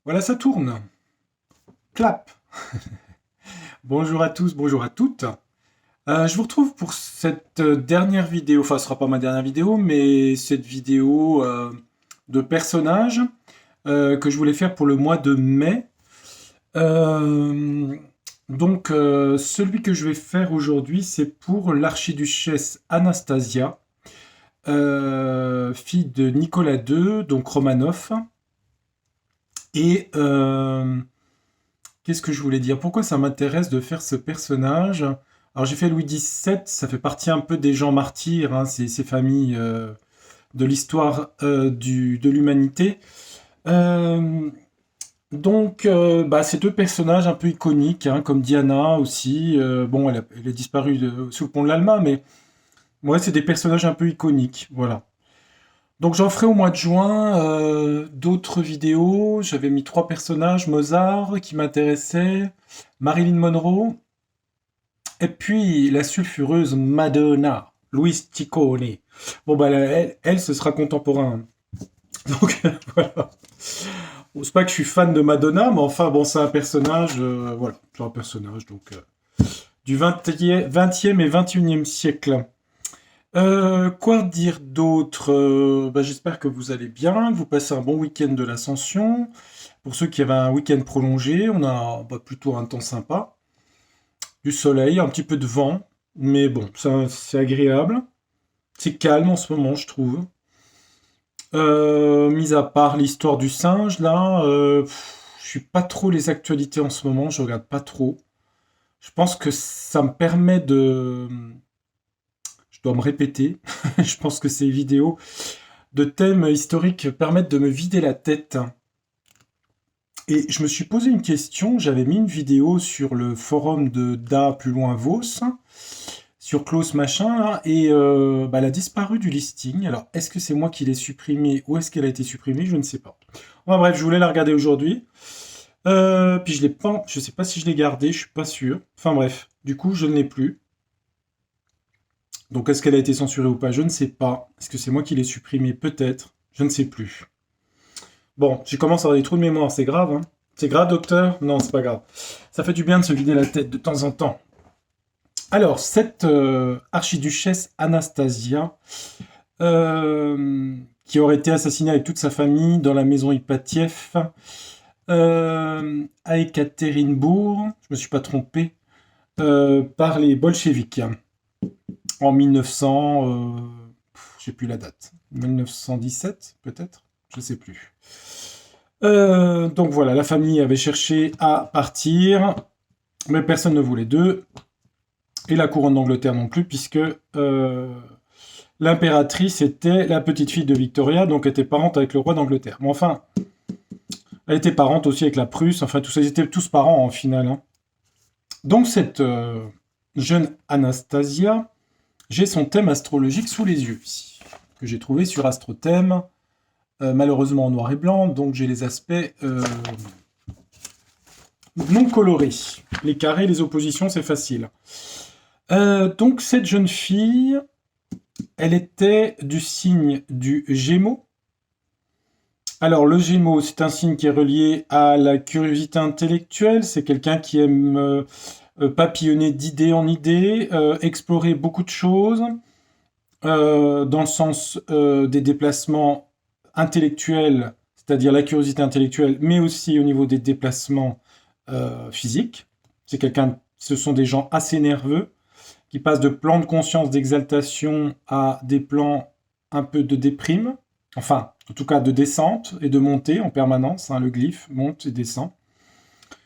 Voilà, ça tourne. Clap. Bonjour à tous, bonjour à toutes. Je vous retrouve pour cette dernière vidéo, enfin ce sera pas ma dernière vidéo, mais cette vidéo de personnages que je voulais faire pour le mois de mai. Euh, Celui que je vais faire aujourd'hui, c'est pour l'archiduchesse Anastasia, fille de Nicolas II, donc Romanov. Et qu'est-ce que je voulais dire? Pourquoi ça m'intéresse de faire ce personnage? Alors j'ai fait Louis XVII, ça fait partie un peu des gens martyrs, hein, ces familles de l'histoire de l'humanité. Euh, ces deux personnages un peu iconiques, hein, comme Diana aussi. Bon, elle est disparue sous le pont de l'Alma, mais ouais, c'est des personnages un peu iconiques, voilà. Donc j'en ferai au mois de juin d'autres vidéos. J'avais mis trois personnages, Mozart qui m'intéressait, Marilyn Monroe, et puis la sulfureuse Madonna, Louise Ciccone. Bon bah elle, ce sera contemporain. Donc voilà. Bon, c'est pas que je suis fan de Madonna, mais enfin bon, c'est un personnage, voilà, c'est un personnage du 20e et 21e siècle. Quoi dire d'autre? J'espère que vous allez bien, que vous passez un bon week-end de l'Ascension. Pour ceux qui avaient un week-end prolongé, on a plutôt un temps sympa. Du soleil, un petit peu de vent, mais bon, c'est agréable. C'est calme en ce moment, je trouve. Mis à part l'histoire du singe, là, je suis pas trop les actualités en ce moment, je regarde pas trop. Je pense que ça me permet de... Je dois me répéter. Je pense que ces vidéos de thèmes historiques permettent de me vider la tête. Et je me suis posé une question, j'avais mis une vidéo sur le forum de Da plus loin Vos, sur Klaus machin, là, et elle a disparu du listing. Alors, est-ce que c'est moi qui l'ai supprimée ou est-ce qu'elle a été supprimée? Je ne sais pas. Enfin, bref, je voulais la regarder aujourd'hui. Puis je l'ai pas, je sais pas si je l'ai gardée, je suis pas sûr. Enfin bref, du coup, je ne l'ai plus. Donc, est-ce qu'elle a été censurée ou pas? Je ne sais pas. Est-ce que c'est moi qui l'ai supprimée? Peut-être. Je ne sais plus. Bon, j'ai commencé à avoir des trous de mémoire, c'est grave, hein. C'est grave, docteur? Non, c'est pas grave. Ça fait du bien de se vider la tête de temps en temps. Alors, cette archiduchesse Anastasia, qui aurait été assassinée avec toute sa famille dans la maison Ipatiev, à Ekaterinbourg, je me suis pas trompé, par les bolcheviks en 1900, j'ai plus la date, 1917 peut-être, je sais plus. Donc voilà, la famille avait cherché à partir, mais personne ne voulait d'eux, et la couronne d'Angleterre non plus, puisque l'impératrice était la petite fille de Victoria, donc était parente avec le roi d'Angleterre. Mais enfin, elle était parente aussi avec la Prusse, enfin tout ça, ils étaient tous parents en finale, hein. Donc cette jeune Anastasia, j'ai son thème astrologique sous les yeux ici, que j'ai trouvé sur AstroThème, malheureusement en noir et blanc, donc j'ai les aspects non colorés. Les carrés, les oppositions, c'est facile. Donc cette jeune fille, elle était du signe du Gémeaux. Alors le Gémeaux, c'est un signe qui est relié à la curiosité intellectuelle, c'est quelqu'un qui aime papillonner d'idée en idée, explorer beaucoup de choses, dans le sens des déplacements intellectuels, c'est-à-dire la curiosité intellectuelle, mais aussi au niveau des déplacements physiques. Ce sont des gens assez nerveux, qui passent de plans de conscience d'exaltation à des plans un peu de déprime, enfin, en tout cas de descente et de montée en permanence, hein, le glyphe monte et descend.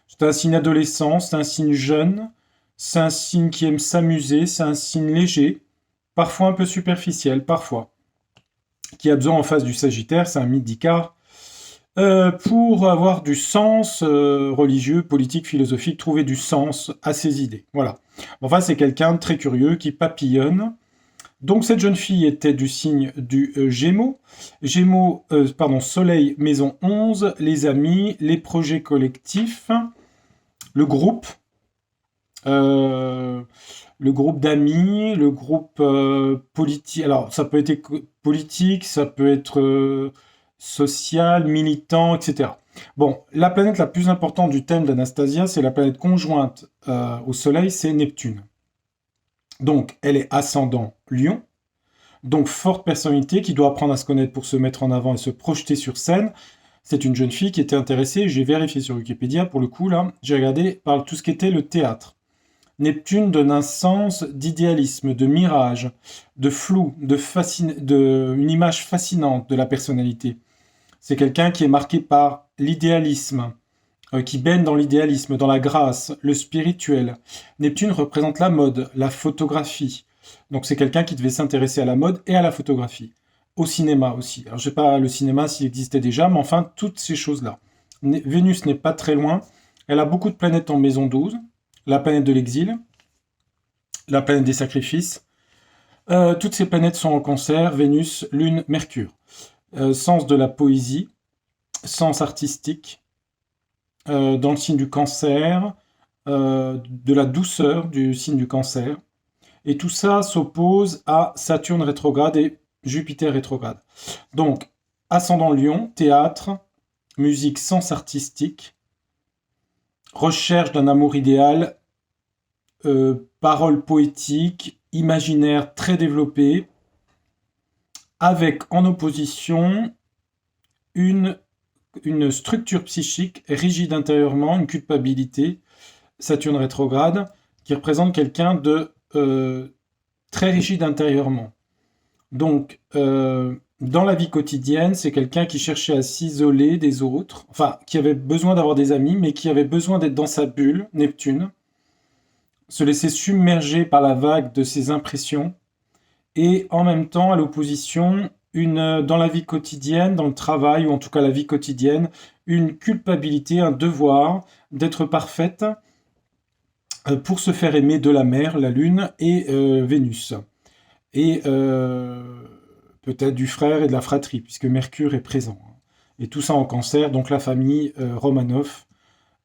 C'est un signe adolescent, c'est un signe jeune, c'est un signe qui aime s'amuser, c'est un signe léger, parfois un peu superficiel, parfois, qui a besoin en face du Sagittaire, c'est un mythe d'Icare, pour avoir du sens religieux, politique, philosophique, trouver du sens à ses idées. Voilà. Enfin, c'est quelqu'un de très curieux qui papillonne. Donc cette jeune fille était du signe du Gémeaux. Gémeaux, pardon, Soleil, maison 11, les amis, les projets collectifs, le groupe, euh, le groupe d'amis, le groupe politique. Alors, ça peut être politique, ça peut être social, militant, etc. Bon, la planète la plus importante du thème d'Anastasia, c'est la planète conjointe au Soleil, c'est Neptune. Donc, elle est ascendant Lion, donc forte personnalité qui doit apprendre à se connaître pour se mettre en avant et se projeter sur scène. C'est une jeune fille qui était intéressée, j'ai vérifié sur Wikipédia pour le coup là, j'ai regardé par tout ce qui était le théâtre. Neptune donne un sens d'idéalisme, de mirage, de flou, une image fascinante de la personnalité. C'est quelqu'un qui est marqué par l'idéalisme, qui baigne dans l'idéalisme, dans la grâce, le spirituel. Neptune représente la mode, la photographie. Donc c'est quelqu'un qui devait s'intéresser à la mode et à la photographie. Au cinéma aussi. Alors je sais pas le cinéma s'il existait déjà, mais enfin toutes ces choses-là. Vénus n'est pas très loin. Elle a beaucoup de planètes en maison 12. La planète de l'exil, la planète des sacrifices. Toutes ces planètes sont en Cancer, Vénus, Lune, Mercure. Sens de la poésie, sens artistique, dans le signe du Cancer, de la douceur du signe du Cancer. Et tout ça s'oppose à Saturne rétrograde et Jupiter rétrograde. Donc, ascendant Lion, théâtre, musique, sens artistique, recherche d'un amour idéal, paroles poétiques, imaginaire très développé, avec en opposition une structure psychique rigide intérieurement, une culpabilité, Saturne rétrograde, qui représente quelqu'un de très rigide intérieurement. Donc, dans la vie quotidienne, c'est quelqu'un qui cherchait à s'isoler des autres, enfin, qui avait besoin d'avoir des amis, mais qui avait besoin d'être dans sa bulle, Neptune, se laisser submerger par la vague de ses impressions, et en même temps, à l'opposition, dans la vie quotidienne, dans le travail, ou en tout cas la vie quotidienne, une culpabilité, un devoir d'être parfaite pour se faire aimer de la mer, la Lune et Vénus. Et peut-être du frère et de la fratrie, puisque Mercure est présent. Et tout ça en Cancer, donc la famille Romanov,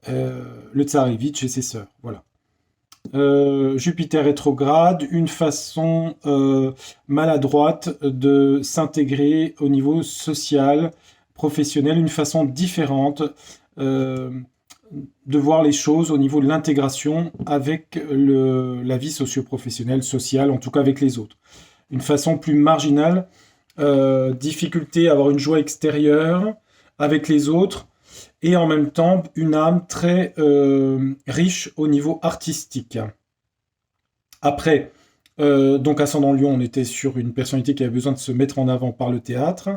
le tsarevitch et ses sœurs. Voilà. Jupiter rétrograde, une façon maladroite de s'intégrer au niveau social, professionnel, une façon différente de voir les choses au niveau de l'intégration avec la vie socio-professionnelle, sociale, en tout cas avec les autres. Une façon plus marginale, difficulté à avoir une joie extérieure avec les autres, et en même temps une âme très riche au niveau artistique. Après, donc ascendant Lion, on était sur une personnalité qui avait besoin de se mettre en avant par le théâtre,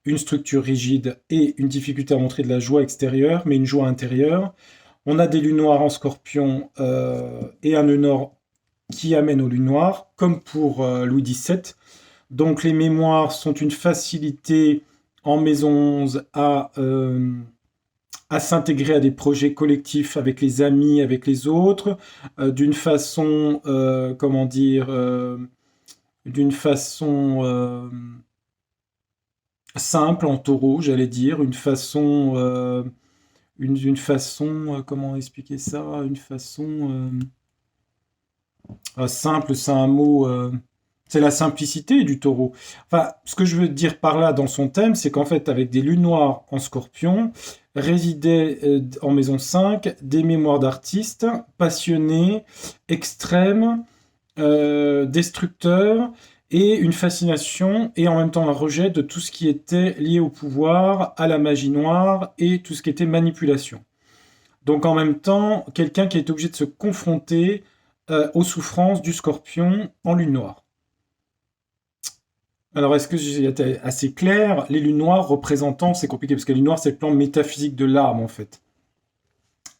une structure rigide et une difficulté à montrer de la joie extérieure, mais une joie intérieure. On a des lunes noires en Scorpion et un nœud nord qui amène aux lunes noires, comme pour Louis XVII. Donc les mémoires sont une facilité en maison 11 à s'intégrer à des projets collectifs avec les amis, avec les autres, d'une façon, d'une façon simple en taureau, j'allais dire, une façon, comment expliquer ça, une façon simple, c'est un mot, c'est la simplicité du taureau. Enfin, ce que je veux dire par là dans son thème, c'est qu'en fait, avec des lunes noires en Scorpion, résidaient en maison 5 des mémoires d'artistes passionnés, extrêmes, destructeurs, et une fascination et en même temps un rejet de tout ce qui était lié au pouvoir, à la magie noire et tout ce qui était manipulation. Donc en même temps, quelqu'un qui est obligé de se confronter aux souffrances du Scorpion en lune noire. Alors, est-ce que j'ai été assez clair? Les lunes noires représentant, c'est compliqué, parce que les lunes noires, c'est le plan métaphysique de l'âme, en fait.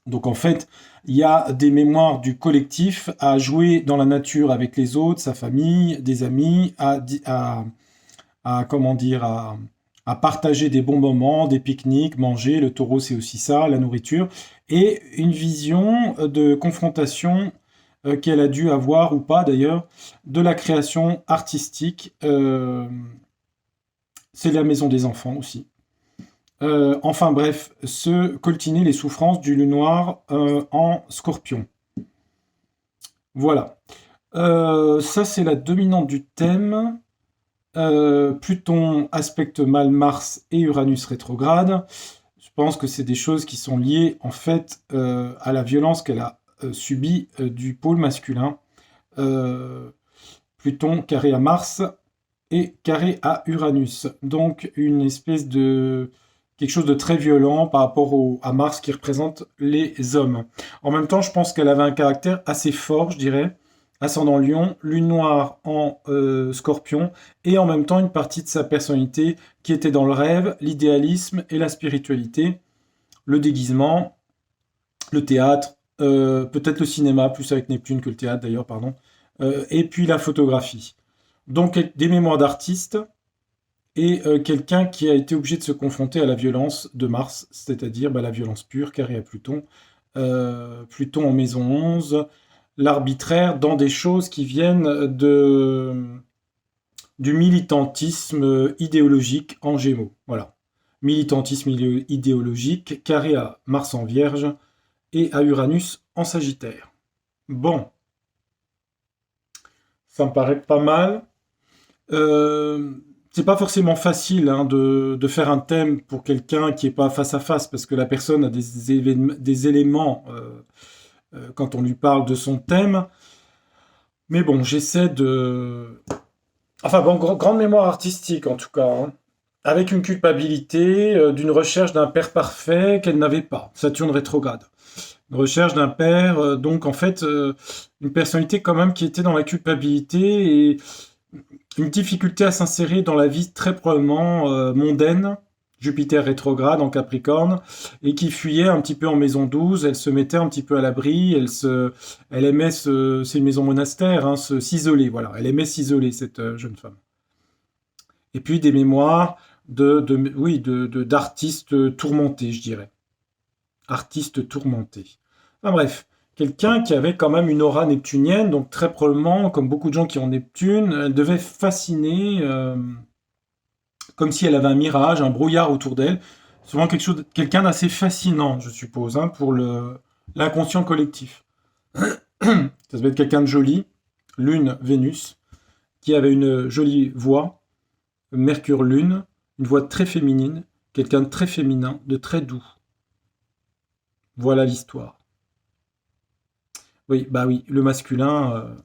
Donc, en fait, il y a des mémoires du collectif à jouer dans la nature avec les autres, sa famille, des amis, à partager des bons moments, des pique-niques, manger, le taureau, c'est aussi ça, la nourriture, et une vision de confrontation qu'elle a dû avoir, ou pas d'ailleurs, de la création artistique. C'est la maison des enfants aussi. Enfin bref, se coltiner les souffrances du lune noir en Scorpion. Voilà. Ça, c'est la dominante du thème. Pluton aspecte mal Mars et Uranus rétrograde. Je pense que c'est des choses qui sont liées, en fait, à la violence qu'elle a subie du pôle masculin. Euh, Pluton carré à Mars et carré à Uranus. Donc une espèce de quelque chose de très violent par rapport à Mars qui représente les hommes. En même temps, je pense qu'elle avait un caractère assez fort, je dirais. Ascendant Lion, Lune noire en Scorpion, et en même temps une partie de sa personnalité qui était dans le rêve, l'idéalisme et la spiritualité, le déguisement, le théâtre, peut-être le cinéma, plus avec Neptune que le théâtre d'ailleurs, pardon, et puis la photographie. Donc des mémoires d'artiste et quelqu'un qui a été obligé de se confronter à la violence de Mars, c'est-à-dire la violence pure, carré à Pluton, Pluton en maison 11, l'arbitraire dans des choses qui viennent du militantisme idéologique en Gémeaux. Voilà. Militantisme idéologique, carré à Mars en Vierge et à Uranus en Sagittaire. Bon, ça me paraît pas mal. C'est pas forcément facile de faire un thème pour quelqu'un qui est pas face à face, parce que la personne a des éléments quand on lui parle de son thème. Mais bon, j'essaie de... Enfin bon, grande mémoire artistique en tout cas, hein. Avec une culpabilité d'une recherche d'un père parfait qu'elle n'avait pas. Saturne rétrograde. Une recherche d'un père, donc en fait, une personnalité quand même qui était dans la culpabilité et une difficulté à s'insérer dans la vie très probablement mondaine, Jupiter rétrograde en Capricorne, et qui fuyait un petit peu en maison 12, elle se mettait un petit peu à l'abri, elle aimait, c'est une maison monastère, hein, s'isoler, voilà, elle aimait s'isoler, cette jeune femme. Et puis des mémoires d'artistes tourmentés, je dirais. Artistes tourmentés. Enfin bref, quelqu'un qui avait quand même une aura neptunienne, donc très probablement, comme beaucoup de gens qui ont Neptune, elle devait fasciner, comme si elle avait un mirage, un brouillard autour d'elle. Souvent quelqu'un d'assez fascinant, je suppose, hein, pour l'inconscient collectif. Ça devait être quelqu'un de joli, Lune, Vénus, qui avait une jolie voix, Mercure, Lune, une voix très féminine, quelqu'un de très féminin, de très doux. Voilà l'histoire. Oui, bah oui, le masculin,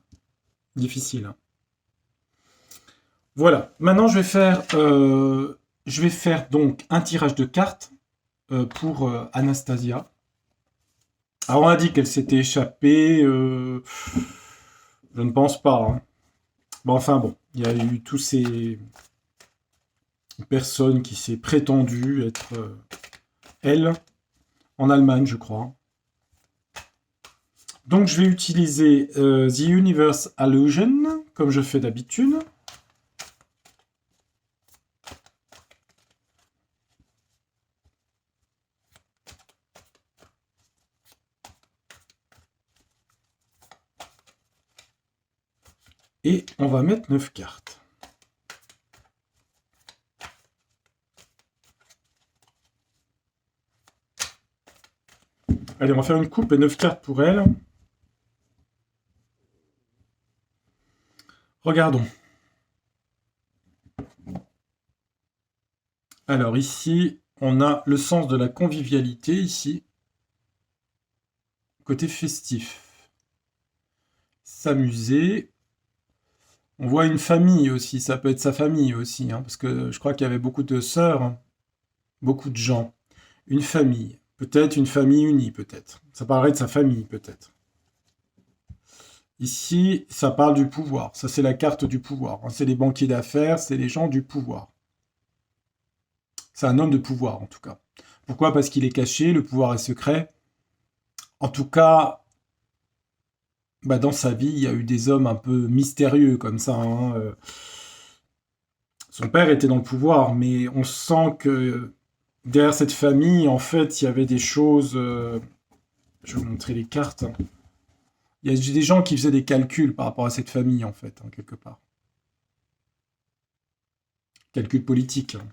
difficile, hein. Voilà. Maintenant, je vais faire donc un tirage de cartes pour Anastasia. Alors, on a dit qu'elle s'était échappée. Je ne pense pas, hein. Bon, enfin bon, il y a eu tous ces personnes qui s'est prétendues être elle en Allemagne, je crois. Donc, je vais utiliser The Universe Illusion, comme je fais d'habitude. Et on va mettre 9 cartes. Allez, on va faire une coupe et 9 cartes pour elle. Regardons. Alors ici, on a le sens de la convivialité, ici. Côté festif. S'amuser. On voit une famille aussi, ça peut être sa famille aussi, hein, parce que je crois qu'il y avait beaucoup de sœurs, hein, beaucoup de gens. Une famille. Peut-être une famille unie, peut-être. Ça parlerait de sa famille, peut-être. Ici, ça parle du pouvoir. Ça, c'est la carte du pouvoir, hein. C'est les banquiers d'affaires, c'est les gens du pouvoir. C'est un homme de pouvoir, en tout cas. Pourquoi? Parce qu'il est caché, le pouvoir est secret. En tout cas, dans sa vie, il y a eu des hommes un peu mystérieux comme ça, hein. Son père était dans le pouvoir, mais on sent que derrière cette famille, en fait, il y avait des choses. Je vais vous montrer les cartes. Il y a des gens qui faisaient des calculs par rapport à cette famille, en fait, hein, quelque part. Calcul politique, hein.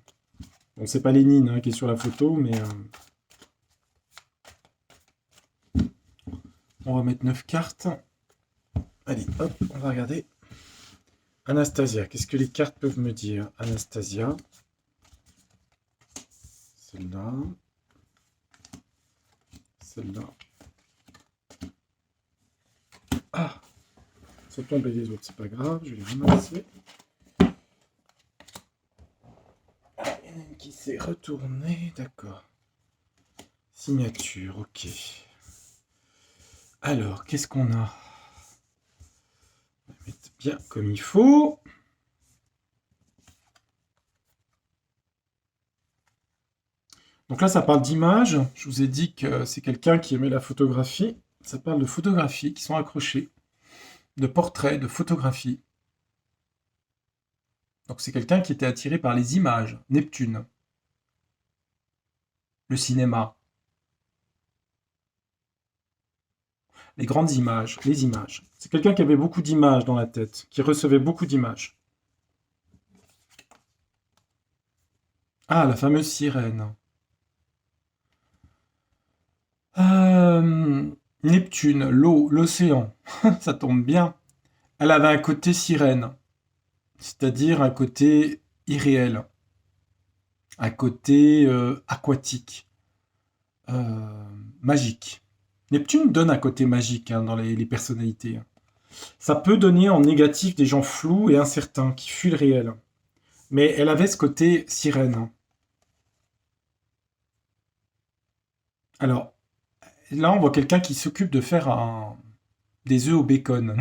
Bon, c'est pas Lénine, hein, qui est sur la photo, mais on va mettre 9 cartes. Allez, hop, on va regarder. Anastasia, qu'est-ce que les cartes peuvent me dire? Anastasia. Celle-là. celle-là. Ah, ça tombait les autres, c'est pas grave, je vais les ramasser. Ah, il y en a une qui s'est retournée, d'accord. Signature, ok. Alors, qu'est-ce qu'on a? On va mettre bien comme il faut. Donc là, ça parle d'image. Je vous ai dit que c'est quelqu'un qui aimait la photographie. Ça parle de photographies qui sont accrochées, de portraits, de photographies. Donc c'est quelqu'un qui était attiré par les images, Neptune, le cinéma, les grandes images, les images. C'est quelqu'un qui avait beaucoup d'images dans la tête, qui recevait beaucoup d'images. Ah, la fameuse sirène. Neptune, l'eau, l'océan, ça tombe bien. Elle avait un côté sirène, c'est-à-dire un côté irréel, un côté aquatique, euh, magique. Neptune donne un côté magique dans les personnalités. Ça peut donner en négatif des gens flous et incertains qui fuient le réel. Mais elle avait ce côté sirène. Alors, là, on voit quelqu'un qui s'occupe de faire des œufs au bacon.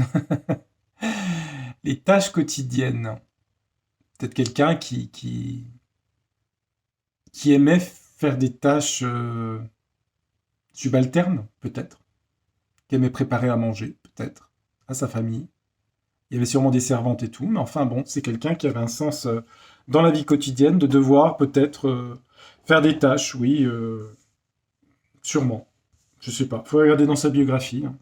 Les tâches quotidiennes. Peut-être quelqu'un qui aimait faire des tâches subalternes, peut-être. Qui aimait préparer à manger, peut-être, à sa famille. Il y avait sûrement des servantes et tout, mais enfin bon, c'est quelqu'un qui avait un sens dans la vie quotidienne de devoir peut-être faire des tâches, oui, sûrement. Je sais pas, faut regarder dans sa biographie, hein.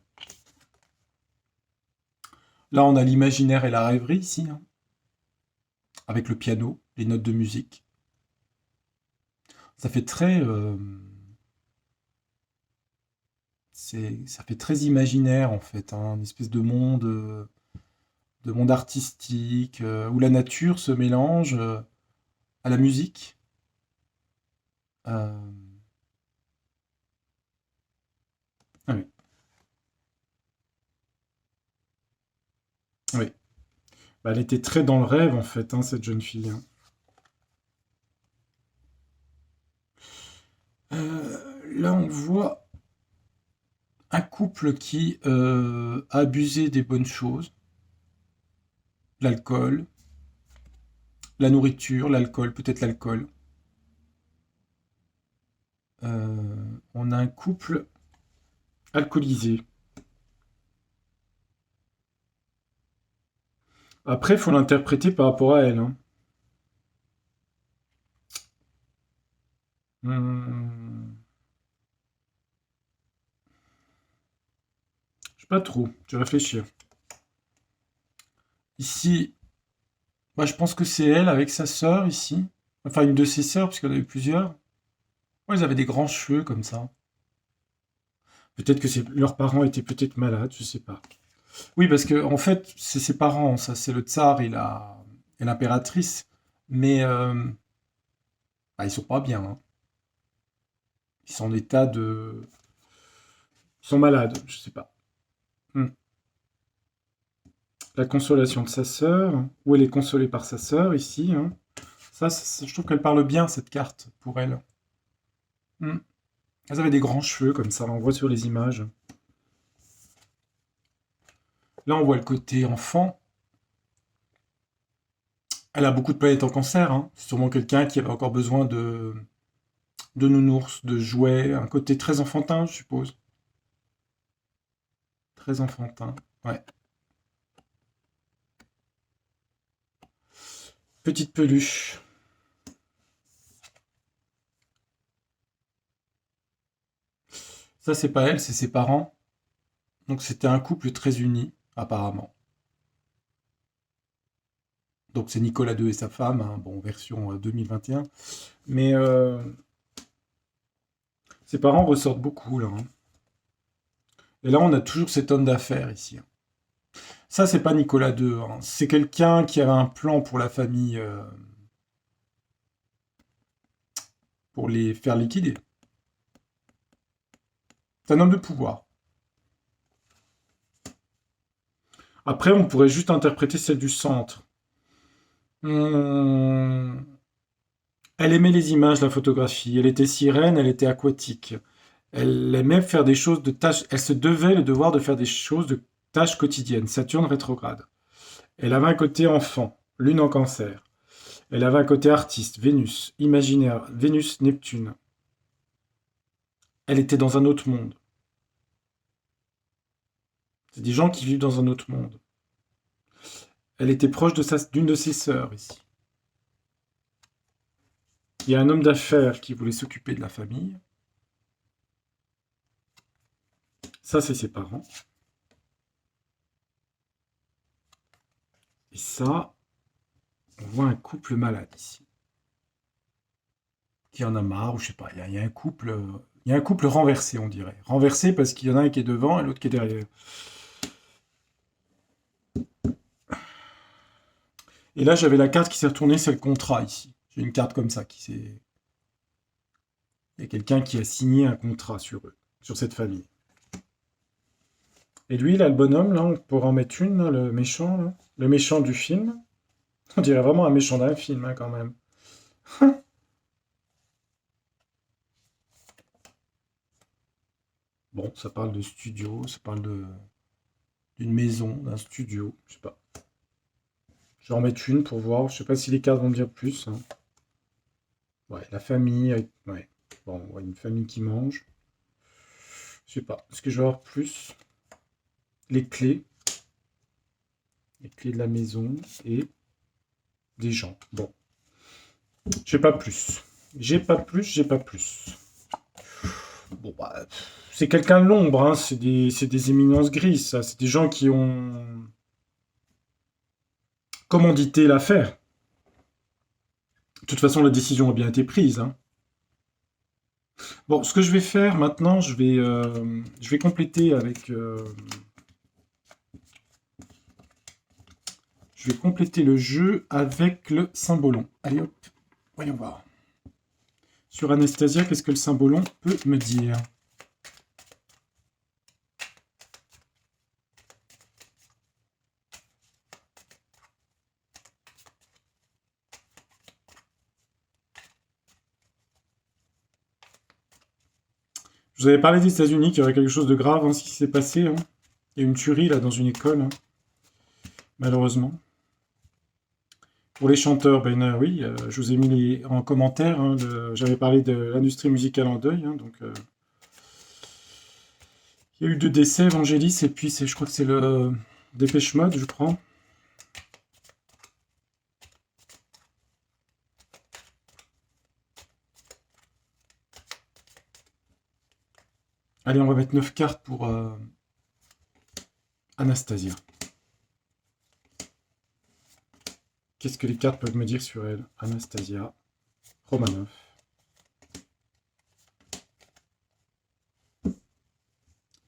Là, on a l'imaginaire et la rêverie ici, hein, avec le piano, les notes de musique. Ça fait très, ça fait très imaginaire en fait, hein, une espèce de monde artistique où la nature se mélange à la musique. Euh, ah oui, oui. Bah, elle était très dans le rêve en fait, hein, cette jeune fille, hein. Là, on voit un couple qui a abusé des bonnes choses, l'alcool, la nourriture, l'alcool, peut-être l'alcool. On a un couple alcoolisé. Après, il faut l'interpréter par rapport à elle, hein. Hmm, je sais pas trop, je vais réfléchir. Ici, bah, je pense que c'est elle avec sa sœur ici. Enfin, une de ses sœurs, parce qu'il y en avait plusieurs. Ouais, ils avaient des grands cheveux comme ça. Peut-être que leurs parents étaient peut-être malades, je sais pas. Oui, parce que en fait, c'est ses parents, ça, c'est le tsar et l'impératrice. Mais bah, ils sont pas bien, hein. Ils sont en état de... Ils sont malades, je sais pas. Hmm. La consolation de sa sœur, où elle est consolée par sa sœur ici, hein. Je trouve qu'elle parle bien, cette carte, pour elle. Hmm. Elles avaient des grands cheveux comme ça, on voit sur les images. Là, on voit le côté enfant. Elle a beaucoup de planètes en cancer, hein. C'est sûrement quelqu'un qui avait encore besoin de nounours, de jouets, un côté très enfantin, je suppose. Très enfantin, ouais. Petite peluche. Ça, c'est pas elle, c'est ses parents. Donc, c'était un couple très uni, apparemment. Donc, c'est Nicolas II et sa femme, hein, bon, version 2021. Mais ses parents ressortent beaucoup, là, hein. Et là, on a toujours cet homme d'affaires ici, hein. Ça, c'est pas Nicolas II, hein. C'est quelqu'un qui avait un plan pour la famille, pour les faire liquider. C'est un homme de pouvoir. Après, on pourrait juste interpréter celle du centre. Hmm. Elle aimait les images, la photographie. Elle était sirène, elle était aquatique. Elle aimait faire des choses de tâches. Elle se devait le devoir de faire des choses de tâches quotidiennes. Saturne rétrograde. Elle avait un côté enfant, lune en cancer. Elle avait un côté artiste, Vénus, imaginaire, Vénus, Neptune. Elle était dans un autre monde. C'est des gens qui vivent dans un autre monde. Elle était proche d'une de ses sœurs ici. Il y a un homme d'affaires qui voulait s'occuper de la famille. Ça, c'est ses parents. Et ça, on voit un couple malade ici. Qui en a marre, ou je sais pas, il y a un couple. Il y a un couple renversé, on dirait. Renversé parce qu'il y en a un qui est devant et l'autre qui est derrière. Et là, j'avais la carte qui s'est retournée, c'est le contrat ici. J'ai une carte comme ça qui s'est. Il y a quelqu'un qui a signé un contrat sur eux, sur cette famille. Et lui, là, le bonhomme, là, on pourra en mettre une, là, le méchant, là. Le méchant du film. On dirait vraiment un méchant d'un film, hein, quand même. Bon, ça parle de studio, ça parle d'une maison, d'un studio, je sais pas. Je vais en mettre une pour voir. Je sais pas si les cartes vont dire plus, hein. Ouais, la famille. Ouais. Bon, ouais, une famille qui mange. Je sais pas. Est-ce que je vais avoir plus? Les clés. Les clés de la maison et des gens. Bon. J'ai pas plus. J'ai pas plus, j'ai pas plus. Bon, bah, c'est quelqu'un de l'ombre, hein. C'est des éminences grises, ça. C'est des gens qui ont commandité l'affaire. De toute façon, la décision a bien été prise, hein. Bon, ce que je vais faire maintenant, je vais compléter avec. Je vais compléter le jeu avec le symbolon. Allez hop, voyons voir. Sur Anastasia, qu'est-ce que le symbolon peut me dire? Je vous avais parlé des États-Unis, qu'il y aurait quelque chose de grave, hein, ce qui s'est passé, hein. Il y a une tuerie là dans une école, hein, malheureusement. Pour les chanteurs, ben oui, je vous ai mis en commentaire, hein, j'avais parlé de l'industrie musicale en deuil, hein, donc il y a eu 2 décès, Vangelis, et puis je crois que c'est le Dépêche Mode, je crois. Allez, on va mettre 9 cartes pour Anastasia. Qu'est-ce que les cartes peuvent me dire sur elle? Anastasia Romanov.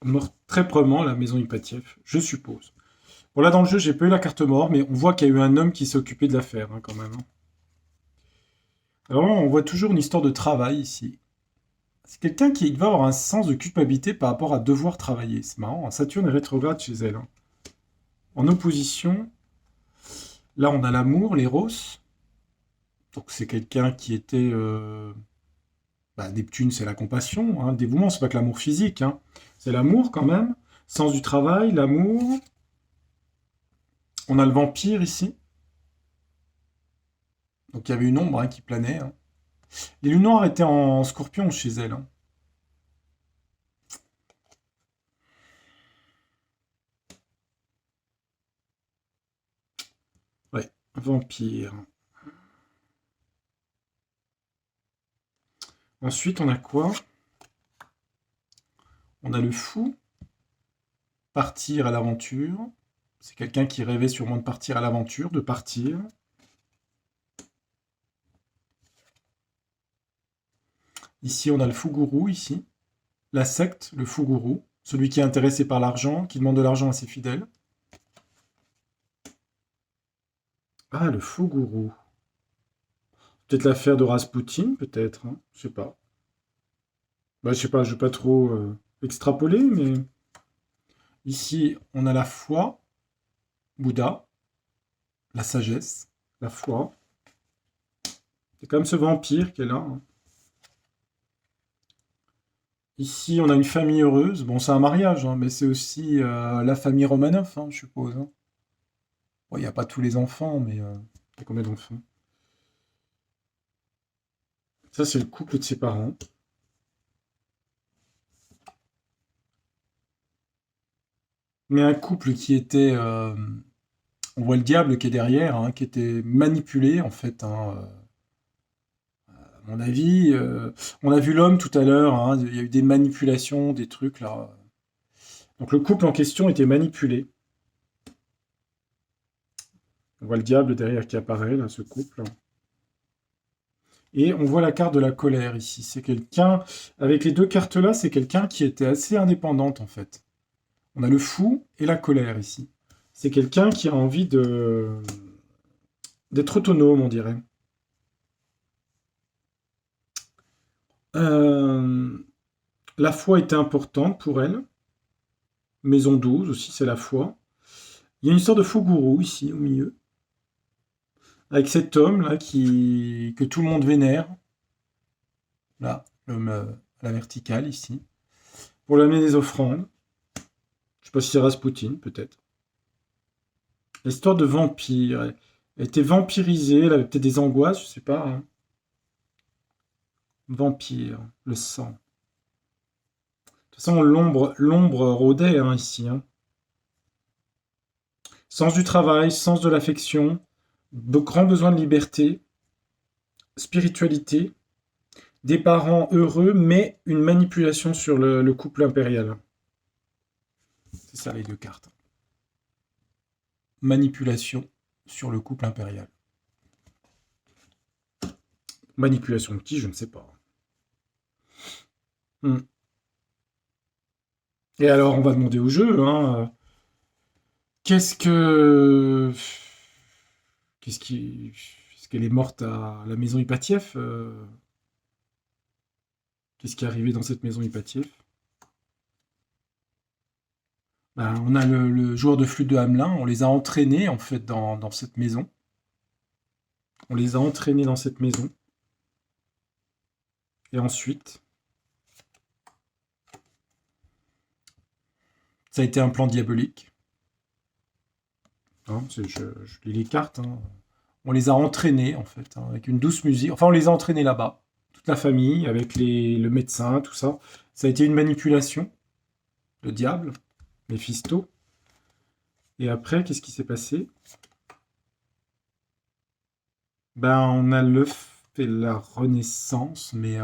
Morte très probablement à la maison Ipatiev, je suppose. Bon, là, dans le jeu, j'ai pas eu la carte mort, mais on voit qu'il y a eu un homme qui s'est occupé de l'affaire, hein, quand même, hein. Alors là, on voit toujours une histoire de travail ici. C'est quelqu'un qui va avoir un sens de culpabilité par rapport à devoir travailler. C'est marrant, hein. Saturne est rétrograde chez elle, hein. En opposition, là, on a l'amour, l'éros. Donc, c'est quelqu'un qui était... Neptune, c'est la compassion, hein. Dévouement, c'est pas que l'amour physique, hein. C'est l'amour, quand même. Sens du travail, l'amour. On a le vampire, ici. Donc, il y avait une ombre, hein, qui planait, hein. Les lunes noires étaient en scorpion chez elle, hein. Ouais, vampire. Ensuite, on a quoi? On a le fou, partir à l'aventure. C'est quelqu'un qui rêvait sûrement de partir à l'aventure, de partir. Ici, on a le fou-gourou, ici. La secte, le fou-gourou. Celui qui est intéressé par l'argent, qui demande de l'argent à ses fidèles. Ah, le fou-gourou. Peut-être l'affaire de Rasputin, peut-être, hein. Je sais pas. Je sais pas, je veux pas trop... extrapoler, mais ici, on a la foi, Bouddha, la sagesse, la foi. C'est quand même ce vampire qui est là, hein. Ici, on a une famille heureuse. Bon, c'est un mariage, hein, mais c'est aussi la famille Romanov, hein, je suppose, hein. Bon, il n'y a pas tous les enfants, mais il y a combien d'enfants? Ça, c'est le couple de ses parents. Mais un couple qui était... on voit le diable qui est derrière, hein, qui était manipulé, en fait, hein, à mon avis. On a vu l'homme tout à l'heure, hein, il y a eu des manipulations, des trucs, là. Donc le couple en question était manipulé. On voit le diable derrière qui apparaît, là, ce couple. Et on voit la carte de la colère ici. C'est quelqu'un, avec les deux cartes-là, c'est quelqu'un qui était assez indépendante, en fait. On a le fou et la colère ici. C'est quelqu'un qui a envie d'être autonome, on dirait. Euh, la foi était importante pour elle. Maison 12 aussi, c'est la foi. Il y a une sorte de faux gourou ici, au milieu. Avec cet homme là que tout le monde vénère. Là, l'homme à la verticale ici. Pour lui amener des offrandes. Je sais pas si c'est Rasputin, peut-être. L'histoire de vampire. Elle était vampirisée, elle avait peut-être des angoisses, je sais pas, hein. Vampire, le sang. De toute façon, l'ombre rôdait, hein, ici, hein. Sens du travail, sens de l'affection, grand besoin de liberté, spiritualité, des parents heureux, mais une manipulation sur le couple impérial. C'est ça les deux cartes. Manipulation sur le couple impérial. Manipulation de qui, je ne sais pas. Hmm. Et alors, on va demander au jeu, hein, qu'est-ce que... Qu'est-ce qui... Est-ce qu'elle est morte à la maison Ipatiev? Qu'est-ce qui est arrivé dans cette maison Ipatiev? Ben, on a le joueur de flûte de Hamelin, on les a entraînés en fait dans cette maison. On les a entraînés dans cette maison. Et ensuite, ça a été un plan diabolique. Hein, je lis les cartes, hein. On les a entraînés en fait, hein, avec une douce musique. Enfin, on les a entraînés là-bas. Toute la famille, avec le médecin, tout ça. Ça a été une manipulation. Le diable, Méphisto. Et après, qu'est-ce qui s'est passé? Ben, on a l'œuf et la renaissance, mais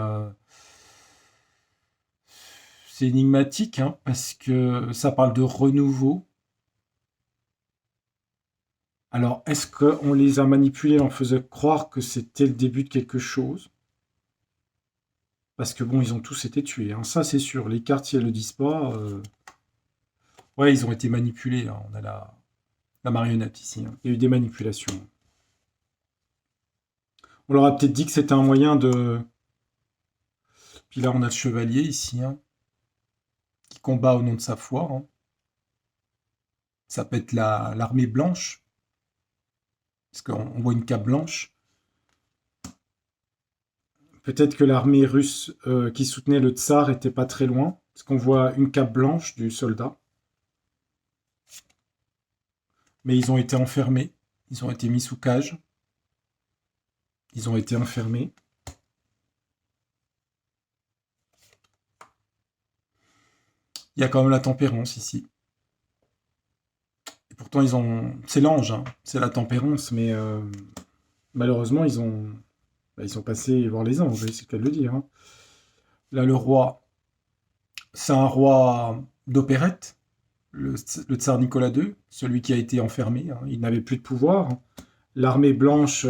c'est énigmatique, hein, parce que ça parle de renouveau. Alors, est-ce qu'on les a manipulés, on faisait croire que c'était le début de quelque chose? Parce que bon, ils ont tous été tués, hein, ça c'est sûr. Les cartes, si elles le disent pas, ouais, ils ont été manipulés, hein. On a la marionnette ici, hein. Il y a eu des manipulations. On leur a peut-être dit que c'était un moyen de... Puis là, on a le chevalier ici, hein, qui combat au nom de sa foi, hein. Ça peut être l'armée blanche, parce qu'on voit une cape blanche. Peut-être que l'armée russe qui soutenait le tsar était pas très loin, parce qu'on voit une cape blanche du soldat. Mais ils ont été enfermés, ils ont été mis sous cage, ils ont été enfermés. Il y a quand même la tempérance ici. Et pourtant, ils ont... C'est l'ange, hein, c'est la tempérance, mais malheureusement, ils sont passés voir les anges, c'est le cas de le dire, hein. Là, le roi, c'est un roi d'opérette, le tsar Nicolas II, celui qui a été enfermé, hein. Il n'avait plus de pouvoir. L'armée blanche...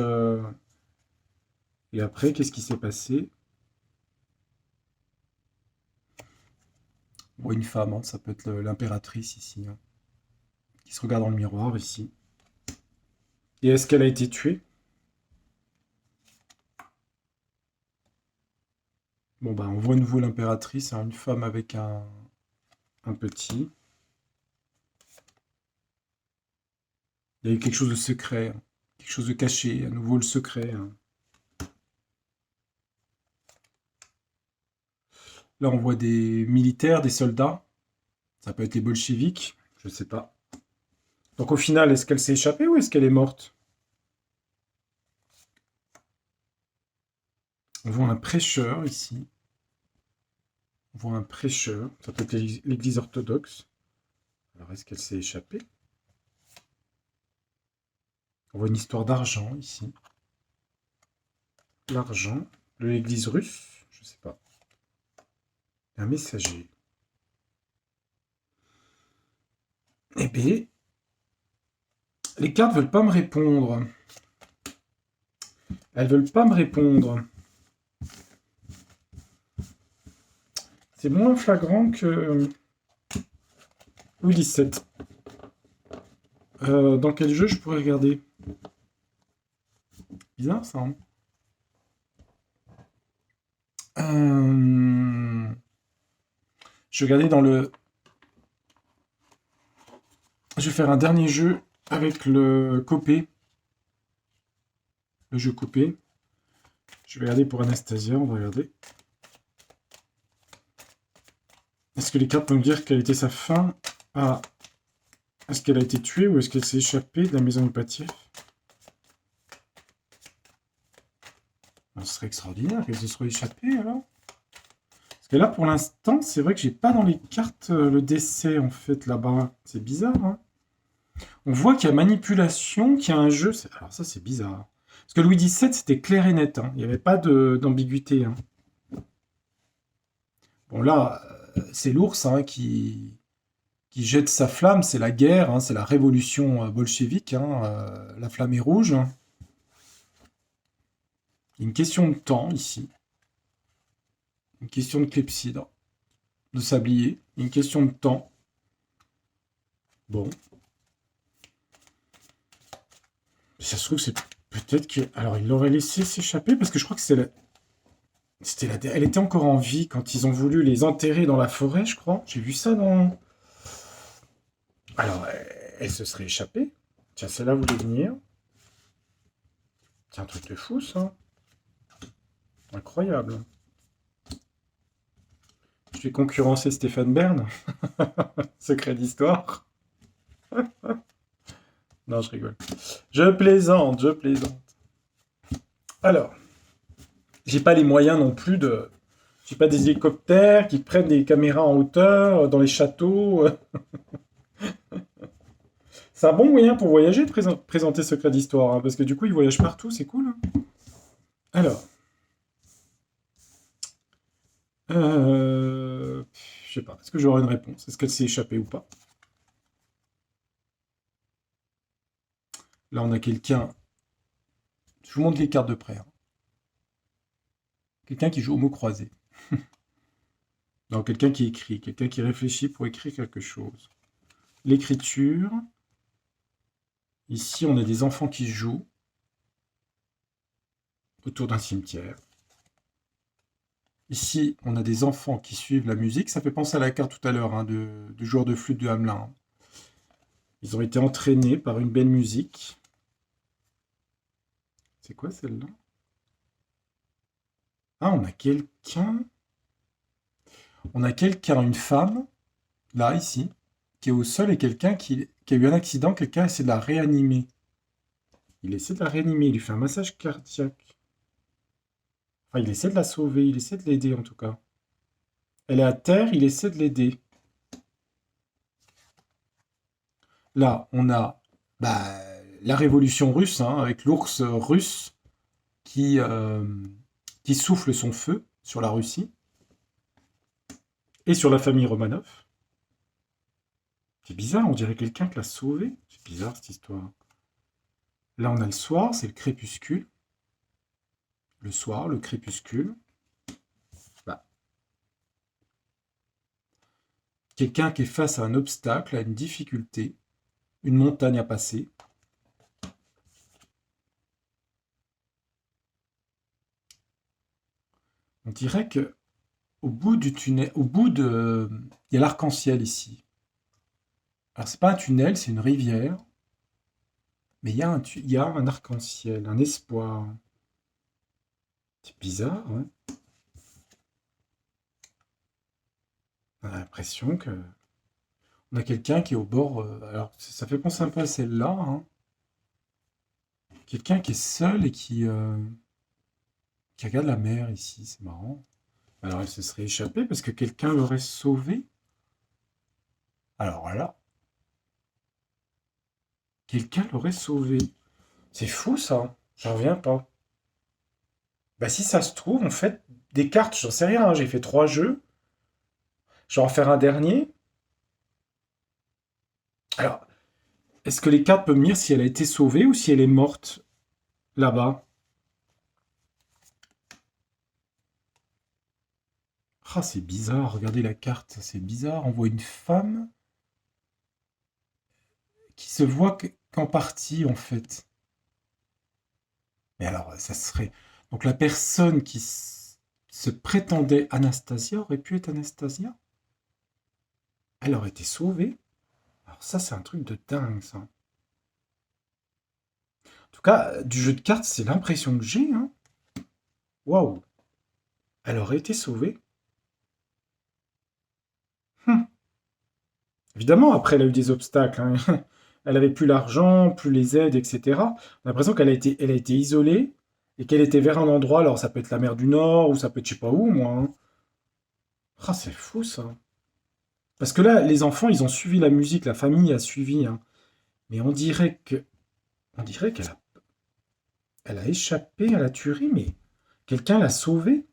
Et après, qu'est-ce qui s'est passé? On voit une femme, hein, ça peut être l'impératrice ici, hein, qui se regarde dans le miroir ici. Et est-ce qu'elle a été tuée? Bon, bah, on voit à nouveau l'impératrice, hein, une femme avec un un petit. Il y a eu quelque chose de secret, hein. Quelque chose de caché, à nouveau le secret, hein. Là, on voit des militaires, des soldats. Ça peut être les bolcheviks, je ne sais pas. Donc au final, est-ce qu'elle s'est échappée ou est-ce qu'elle est morte? On voit un prêcheur ici. On voit un prêcheur. Ça peut être l'église orthodoxe. Alors est-ce qu'elle s'est échappée? On voit une histoire d'argent ici. L'argent de l'église russe, je ne sais pas. Un messager. Eh bien, les cartes veulent pas me répondre. Elles veulent pas me répondre. C'est moins flagrant que Louis XVII. Dans quel jeu je pourrais regarder? Bizarre ça, hein. Je vais regarder dans le... Je vais faire un dernier jeu avec le copé. Le jeu copé. Je vais regarder pour Anastasia, on va regarder. Est-ce que les cartes vont me dire quelle était sa fin? Ah. Est-ce qu'elle a été tuée ou est-ce qu'elle s'est échappée de la maison du Patiev? Ce serait extraordinaire qu'elle se soit échappée alors. Parce que là, pour l'instant, c'est vrai que j'ai pas dans les cartes le décès en fait là-bas. C'est bizarre, hein. On voit qu'il y a manipulation, qu'il y a un jeu. Alors ça, c'est bizarre. Parce que Louis XVII, c'était clair et net, hein. Il n'y avait pas d'ambiguïté, hein. Bon là, c'est l'ours, hein, qui jette sa flamme, c'est la guerre, hein, c'est la révolution bolchevique, hein, la flamme est rouge. Il y a une question de temps ici. Une question de clepsydre, de sablier. Une question de temps. Bon. Ça se trouve, c'est peut-être que... Alors, il l'aurait laissé s'échapper parce que je crois que elle était encore en vie quand ils ont voulu les enterrer dans la forêt, je crois. J'ai vu ça dans... Alors, elle se serait échappée. Tiens, celle-là voulait venir. C'est un truc de fou, ça. Incroyable. Je vais concurrencer Stéphane Bern. Secret d'histoire. Non, je rigole. Je plaisante, je plaisante. Alors, j'ai pas les moyens non plus de... J'ai pas des hélicoptères qui prennent des caméras en hauteur dans les châteaux. C'est un bon moyen pour voyager de présenter Secret d'Histoire, hein, parce que du coup, ils voyagent partout, c'est cool, hein. Alors. Je sais pas, est-ce que j'aurai une réponse? Est-ce qu'elle s'est échappée ou pas? Là, on a quelqu'un... Je vous montre les cartes de près, hein. Quelqu'un qui joue au mot croisé. Non, quelqu'un qui écrit, quelqu'un qui réfléchit pour écrire quelque chose. L'écriture. Ici, on a des enfants qui jouent autour d'un cimetière. Ici, on a des enfants qui suivent la musique. Ça fait penser à la carte tout à l'heure, hein, de joueur de flûte de Hamelin. Ils ont été entraînés par une belle musique. C'est quoi celle-là? Ah, on a quelqu'un... On a quelqu'un, une femme, là, ici, qui est au sol et quelqu'un qui a eu un accident. Quelqu'un essaie de la réanimer. Il essaie de la réanimer. Il lui fait un massage cardiaque. Enfin, il essaie de la sauver. Il essaie de l'aider, en tout cas. Elle est à terre. Il essaie de l'aider. Là, on a la révolution russe, hein, avec l'ours russe qui souffle son feu sur la Russie et sur la famille Romanov. C'est bizarre, on dirait quelqu'un qui l'a sauvé. C'est bizarre cette histoire. Là, on a le soir, c'est le crépuscule. Le soir, le crépuscule. Quelqu'un qui est face à un obstacle, à une difficulté, une montagne à passer. On dirait que Au bout du tunnel, au bout de... Il y a l'arc-en-ciel ici. Alors, c'est pas un tunnel, c'est une rivière. Mais il y a un arc-en-ciel, un espoir. C'est bizarre, hein. On a l'impression que... On a quelqu'un qui est au bord... alors, ça fait penser un peu à celle-là, hein. Quelqu'un qui est seul et qui regarde la mer ici, c'est marrant. Alors, elle se serait échappée parce que quelqu'un l'aurait sauvée. Alors là, quelqu'un l'aurait sauvée. C'est fou ça, j'en reviens pas. Bah si ça se trouve, en fait, des cartes, j'en sais rien, hein, j'ai fait 3 jeux, je vais en faire un dernier. Alors, est-ce que les cartes peuvent me dire si elle a été sauvée ou si elle est morte là-bas? Ah, c'est bizarre, regardez la carte, c'est bizarre. On voit une femme qui se voit qu'en partie, en fait. Mais alors, ça serait... Donc la personne qui se prétendait Anastasia aurait pu être Anastasia? Elle aurait été sauvée? Alors ça, c'est un truc de dingue, ça. En tout cas, du jeu de cartes, c'est l'impression que j'ai, hein. Waouh! Elle aurait été sauvée? Hum. Évidemment, après, elle a eu des obstacles, hein. Elle avait plus l'argent, plus les aides, etc. On a l'impression elle a été isolée et qu'elle était vers un endroit. Alors, ça peut être la mer du Nord ou ça peut être je sais pas où, moi, hein. Ah, c'est fou, ça. Parce que là, les enfants, ils ont suivi la musique, la famille a suivi, hein. Mais on dirait elle a échappé à la tuerie, mais quelqu'un l'a sauvée.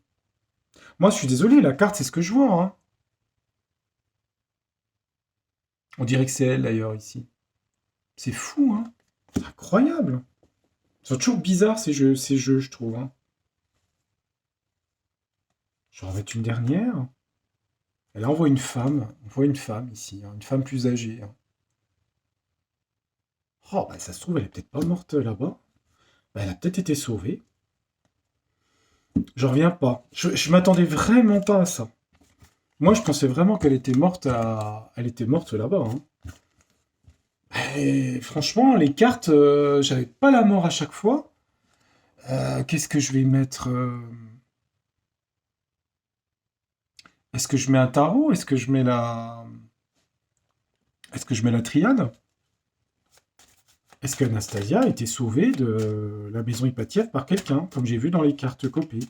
Moi, je suis désolé, la carte, c'est ce que je vois, hein. On dirait que c'est elle, d'ailleurs, ici. C'est fou, hein. C'est incroyable. Ils sont toujours bizarres, ces jeux, je trouve, hein. Je vais en mettre une dernière. Et là, on voit une femme ici, hein, une femme plus âgée, hein. Oh, bah ça se trouve, elle est peut-être pas morte là-bas. Bah, elle a peut-être été sauvée. Je reviens pas. Je m'attendais vraiment pas à ça. Moi, je pensais vraiment qu'elle était morte Elle était morte là-bas, hein. Et franchement, les cartes, j'avais pas la mort à chaque fois. Qu'est-ce que je vais mettre Est-ce que je mets un tarot? Est-ce que je mets la triade? Est-ce qu'Anastasia a été sauvée de la maison Hypatiev par quelqu'un, comme j'ai vu dans les cartes copées?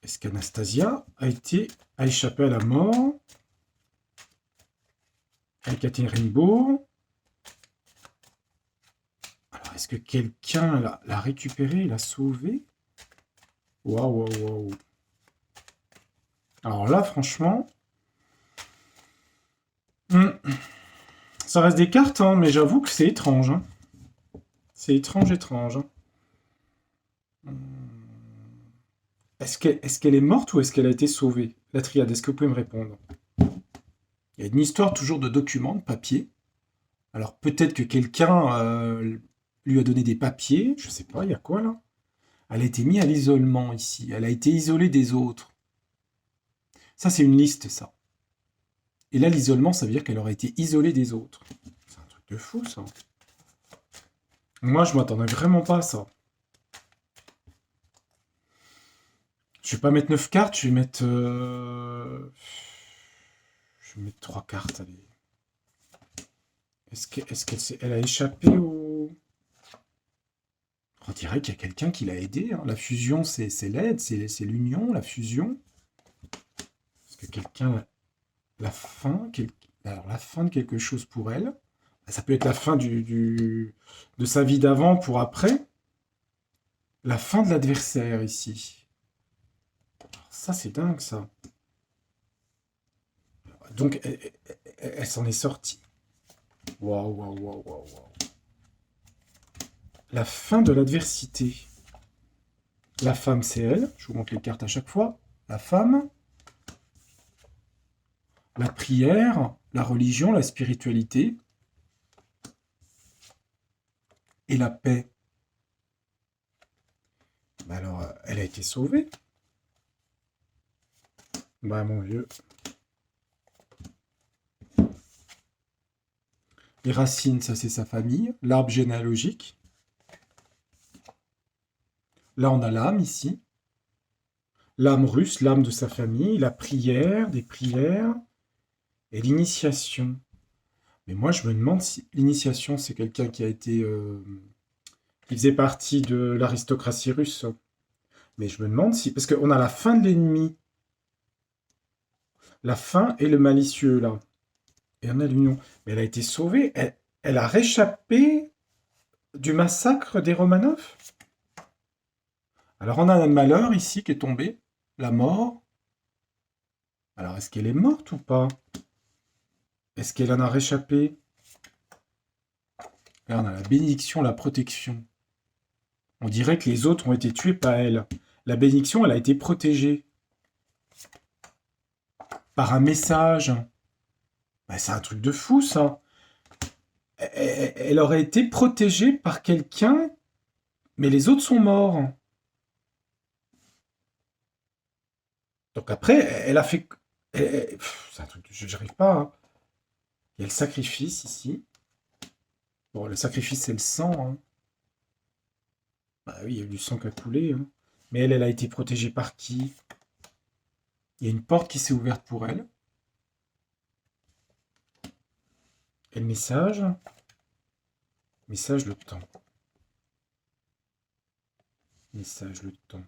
Est-ce qu'Anastasia a échappé à la mort avec Ekaterinbourg? Alors, est-ce que quelqu'un l'a récupérée, l'a sauvée? Waouh, waouh, waouh. Alors là, franchement, hmm, ça reste des cartes, hein, mais j'avoue que c'est étrange, hein. C'est étrange, étrange, hein. Est-ce qu'elle est morte ou est-ce qu'elle a été sauvée? La triade, est-ce que vous pouvez me répondre? Il y a une histoire toujours de documents, de papier. Alors peut-être que quelqu'un lui a donné des papiers, je sais pas, il y a quoi là? Elle a été mise à l'isolement ici, elle a été isolée des autres. Ça, c'est une liste, ça. Et là, l'isolement, ça veut dire qu'elle aurait été isolée des autres. C'est un truc de fou, ça. Moi, je m'attendais vraiment pas à ça. Je vais pas mettre 9 cartes, je vais mettre 3 cartes, allez. Elle a échappé au... On dirait qu'il y a quelqu'un qui l'a aidé, hein. La fusion, c'est l'aide, c'est l'union, la fusion. Est-ce que quelqu'un... La fin, alors, la fin de quelque chose pour elle. Ça peut être la fin de sa vie d'avant pour après. La fin de l'adversaire ici. Alors, ça, c'est dingue, ça. Donc, elle s'en est sortie. Waouh, waouh, waouh, waouh, waouh. La fin de l'adversité. La femme, c'est elle. Je vous montre les cartes à chaque fois. La femme, la prière, la religion, la spiritualité et la paix. Ben alors, elle a été sauvée. Bah, mon vieux. Les racines, ça, c'est sa famille. L'arbre généalogique. Là, on a l'âme, ici. L'âme russe, l'âme de sa famille. La prière, des prières. Et l'initiation. Mais moi, je me demande si l'initiation, c'est quelqu'un qui a été... qui faisait partie de l'aristocratie russe. Mais je me demande si... Parce qu'on a la fin de l'ennemi. La fin et le malicieux, là. Et on a l'union. Mais elle a été sauvée. Elle a réchappé du massacre des Romanov. Alors, on a un malheur ici qui est tombé. La mort. Alors, est-ce qu'elle est morte ou pas? Est-ce qu'elle en a réchappé? Là, on a la bénédiction, la protection. On dirait que les autres ont été tués par elle. La bénédiction, elle a été protégée par un message. Ben, c'est un truc de fou, ça. Elle aurait été protégée par quelqu'un, mais les autres sont morts. Donc après, elle a fait... C'est un truc... J'arrive pas, hein. Il y a le sacrifice, ici. Bon, le sacrifice, c'est le sang, hein. Bah oui, il y a eu du sang qui a coulé, hein. Mais elle a été protégée par qui? Il y a une porte qui s'est ouverte pour elle. Et le message? Message, le temps. Message, le temps.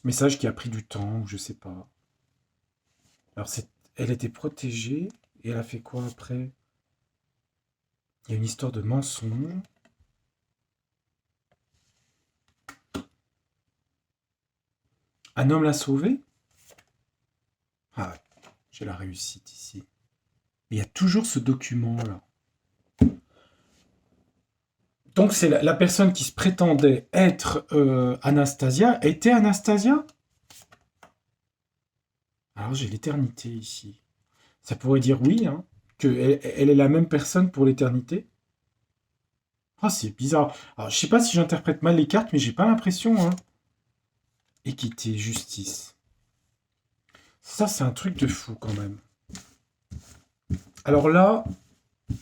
Message qui a pris du temps, ou je sais pas. Alors, elle était protégée, et elle a fait quoi après? Il y a une histoire de mensonge. Un homme l'a sauvée? Ah, j'ai la réussite ici. Mais il y a toujours ce document-là. Donc, c'est la personne qui se prétendait être Anastasia, était Anastasia? Alors, j'ai l'éternité ici. Ça pourrait dire oui, hein, qu'elle est la même personne pour l'éternité. Ah, c'est bizarre. Alors, je sais pas si j'interprète mal les cartes, mais j'ai pas l'impression, hein. Équité, justice. Ça, c'est un truc de fou, quand même. Alors là,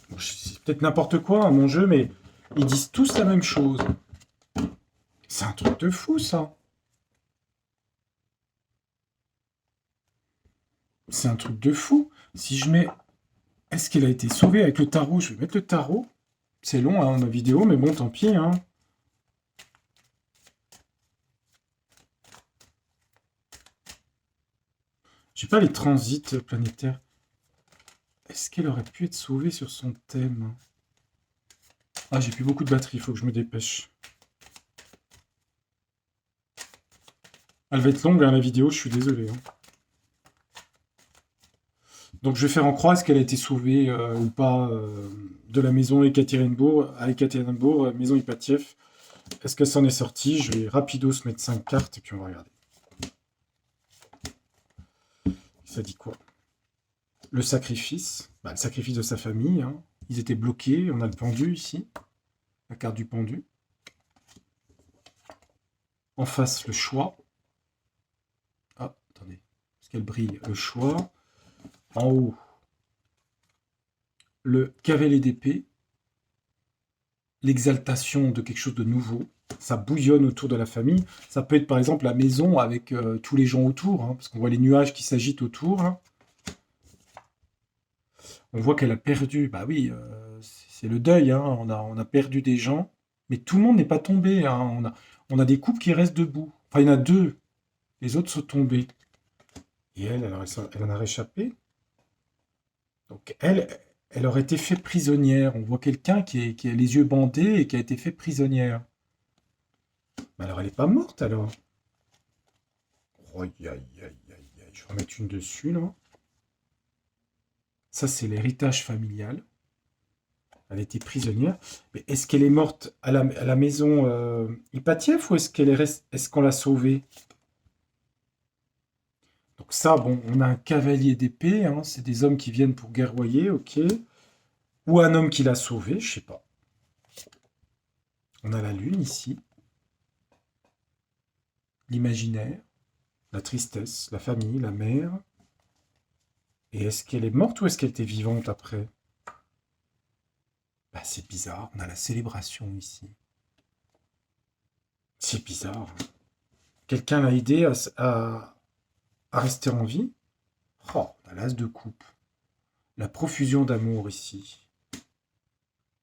bon, c'est peut-être n'importe quoi, hein, mon jeu, mais ils disent tous la même chose. C'est un truc de fou, ça. C'est un truc de fou. Si je mets... Est-ce qu'elle a été sauvée avec le tarot? Je vais mettre le tarot. C'est long, hein, ma vidéo, mais bon, tant pis, hein. J'ai pas les transits planétaires. Est-ce qu'elle aurait pu être sauvée sur son thème? Ah, j'ai plus beaucoup de batterie, il faut que je me dépêche. Elle va être longue, hein, la vidéo, je suis désolé, hein. Donc je vais faire en croix est-ce qu'elle a été sauvée ou pas de la maison Ekaterinbourg à Ekaterinbourg, maison Ipatiev. Est-ce qu'elle s'en est sortie? Je vais rapidos mettre 5 cartes et puis on va regarder. Ça dit quoi? Le sacrifice. Bah, le sacrifice de sa famille, hein. Ils étaient bloqués. On a le pendu ici. La carte du pendu. En face, le choix. Ah, attendez. Est-ce qu'elle brille? Le choix. En haut, le cavalier d'épée. L'exaltation de quelque chose de nouveau. Ça bouillonne autour de la famille. Ça peut être par exemple la maison avec tous les gens autour, hein, parce qu'on voit les nuages qui s'agitent autour. Là. On voit qu'elle a perdu. Bah oui, c'est le deuil. Hein, on a perdu des gens, mais tout le monde n'est pas tombé. Hein, on a des couples qui restent debout. Enfin, il y en a deux. Les autres sont tombés. Et elle en a réchappé. Donc elle aurait été faite prisonnière. On voit quelqu'un qui a les yeux bandés et qui a été fait prisonnière. Mais alors elle n'est pas morte alors. Oh, aïe, aïe, aïe, aïe, aïe. Je vais en mettre une dessus là. Ça c'est l'héritage familial. Elle était prisonnière. Mais est-ce qu'elle est morte à la maison Ipatiev ou est-ce qu'on l'a sauvée? Donc ça, bon, on a un cavalier d'épée. Hein, c'est des hommes qui viennent pour guerroyer, ok. Ou un homme qui l'a sauvé, je sais pas. On a la lune ici. L'imaginaire. la tristesse, la famille, la mère. Et est-ce qu'elle est morte ou est-ce qu'elle était vivante après? Bah, c'est bizarre, on a la célébration ici. C'est bizarre. Quelqu'un l'a aidé à rester en vie? Oh, on a l'as de coupe. La profusion d'amour ici.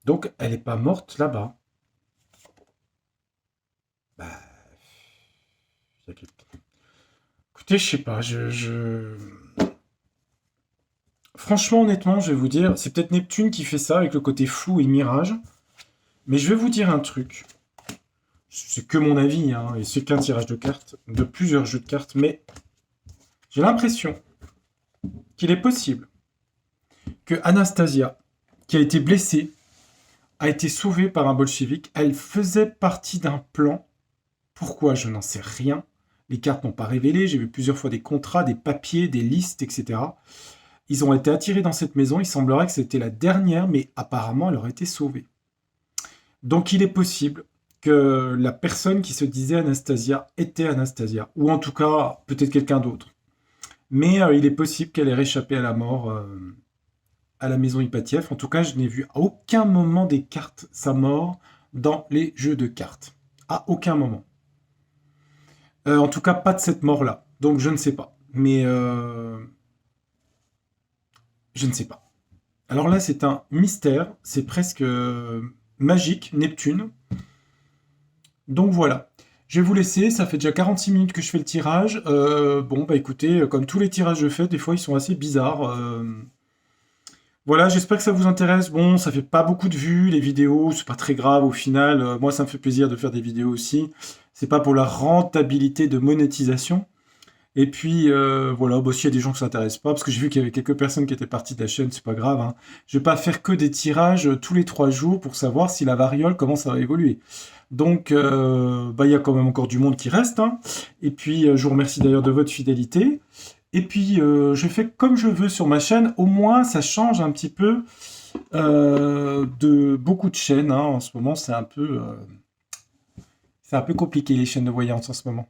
Donc, elle n'est pas morte là-bas. Bah, il y a quelqu'un. Écoutez, je sais pas, franchement, honnêtement, je vais vous dire, c'est peut-être Neptune qui fait ça avec le côté flou et mirage. Mais je vais vous dire un truc. C'est que mon avis, hein, et c'est qu'un tirage de cartes, de plusieurs jeux de cartes, mais j'ai l'impression qu'il est possible que Anastasia, qui a été blessée, a été sauvée par un bolchevique. Elle faisait partie d'un plan. Pourquoi? Je n'en sais rien. Les cartes n'ont pas révélé. J'ai vu plusieurs fois des contrats, des papiers, des listes, etc. Ils ont été attirés dans cette maison. Il semblerait que c'était la dernière, mais apparemment, elle aurait été sauvée. Donc, il est possible que la personne qui se disait Anastasia était Anastasia, ou en tout cas, peut-être quelqu'un d'autre. Mais il est possible qu'elle ait réchappé à la mort à la maison Ipatiev. En tout cas, je n'ai vu à aucun moment des cartes sa mort dans les jeux de cartes. À aucun moment. En tout cas, pas de cette mort-là. Donc, je ne sais pas. Mais je ne sais pas. Alors là, c'est un mystère. C'est presque magique, Neptune. Donc voilà. Je vais vous laisser, ça fait déjà 46 minutes que je fais le tirage. Bon, bah écoutez, comme tous les tirages que je fais, des fois ils sont assez bizarres. Voilà, j'espère que ça vous intéresse. Bon, ça fait pas beaucoup de vues, les vidéos, c'est pas très grave au final. Moi, ça me fait plaisir de faire des vidéos aussi. C'est pas pour la rentabilité de monétisation. Et puis, voilà, bah, s'il y a des gens qui s'intéressent pas, parce que j'ai vu qu'il y avait quelques personnes qui étaient parties de la chaîne, c'est pas grave, hein. Je vais pas faire que des tirages tous les 3 jours pour savoir si la variole commence à évoluer. Donc, bah, il y a quand même encore du monde qui reste, hein. Et puis, je vous remercie d'ailleurs de votre fidélité. Et puis, je fais comme je veux sur ma chaîne. Au moins, ça change un petit peu de beaucoup de chaînes, hein. En ce moment, c'est un peu compliqué les chaînes de voyance en ce moment.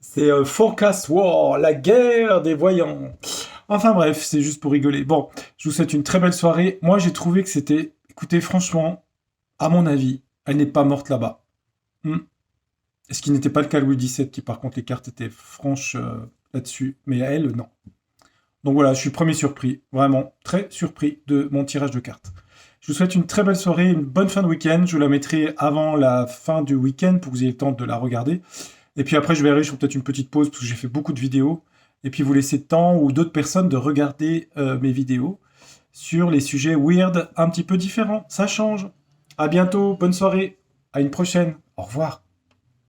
C'est Forecast War, la guerre des voyants. Enfin bref, c'est juste pour rigoler. Bon, je vous souhaite une très belle soirée. Moi, j'ai trouvé que c'était... Écoutez, franchement, à mon avis, elle n'est pas morte là-bas. Hmm. Ce qui n'était pas le cas Louis XVII, qui par contre, les cartes étaient franches là-dessus. Mais elle, non. Donc voilà, je suis premier surpris. Vraiment, très surpris de mon tirage de cartes. Je vous souhaite une très belle soirée, une bonne fin de week-end. Je vous la mettrai avant la fin du week-end pour que vous ayez le temps de la regarder. Et puis après, je verrai, je ferai peut-être une petite pause parce que j'ai fait beaucoup de vidéos. Et puis vous laissez le temps ou d'autres personnes de regarder mes vidéos sur les sujets weird un petit peu différents. Ça change. À bientôt, bonne soirée, à une prochaine. Au revoir.